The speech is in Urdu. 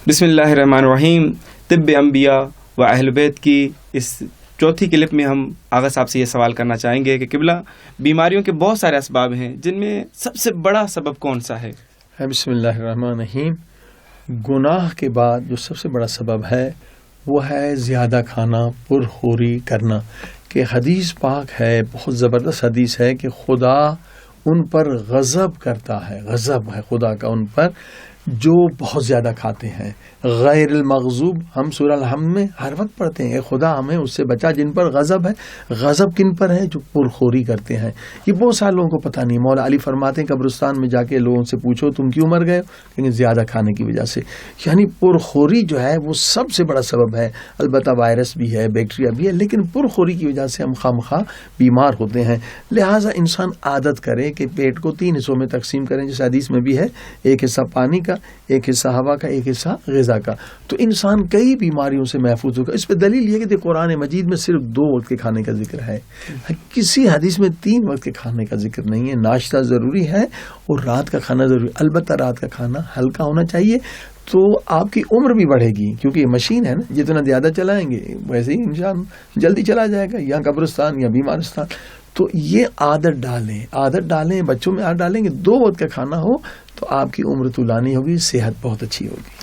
بسم اللہ الرحمن الرحیم. طب انبیاء و اہل بیت کی اس چوتھی کلپ میں ہم آغا صاحب سے یہ سوال کرنا چاہیں گے کہ قبلہ بیماریوں کے بہت سارے اسباب ہیں، جن میں سب سے بڑا سبب کون سا ہے؟ بسم اللہ الرحمن الرحیم. گناہ کے بعد جو سب سے بڑا سبب ہے وہ ہے زیادہ کھانا، پرخوری کرنا. کہ حدیث پاک ہے، بہت زبردست حدیث ہے کہ خدا ان پر غضب کرتا ہے، غضب ہے خدا کا ان پر جو بہت زیادہ کھاتے ہیں. غیر المغضوب ہم سورہ الحمد میں ہر وقت پڑھتے ہیں، خدا ہمیں اس سے بچا جن پر غضب ہے. غضب کن پر ہے؟ جو پرخوری کرتے ہیں. یہ بہت سارے لوگوں کو پتہ نہیں. مولا علی فرماتے ہیں قبرستان میں جا کے لوگوں سے پوچھو تم کیوں مر گئے؟ کہیں زیادہ کھانے کی وجہ سے. یعنی پرخوری جو ہے وہ سب سے بڑا سبب ہے. البتہ وائرس بھی ہے، بیکٹیریا بھی ہے، لیکن پرخوری کی وجہ سے ہم خواہ بیمار ہوتے ہیں. لہٰذا انسان عادت کرے کہ پیٹ کو 3 حصوں میں تقسیم کریں، جیسے حدیث میں بھی ہے، ایک حصہ پانی کا، ایک حصہ ہوا کا، ایک حصہ غذا کا. تو انسان کئی بیماریوں سے محفوظ ہوگا. اس پہ دلیل یہ کہ قرآن مجید میں صرف 2 وقت کے کھانے کا ذکر ہے، کسی حدیث میں 3 وقت کے کھانے کا ذکر نہیں ہے. ناشتہ ضروری ہے اور رات کا کھانا ضروری. البتہ رات کا کھانا ہلکا ہونا چاہیے، تو آپ کی عمر بھی بڑھے گی، کیونکہ یہ مشین ہے نا، جتنا زیادہ چلائیں گے ویسے ہی انسان جلدی چلا جائے گا، یا قبرستان یا بیمارستان. تو یہ عادت ڈالیں، بچوں میں عادت ڈالیں گے 2 وقت کا کھانا ہو تو آپ کی عمر طولانی ہوگی، صحت بہت اچھی ہوگی.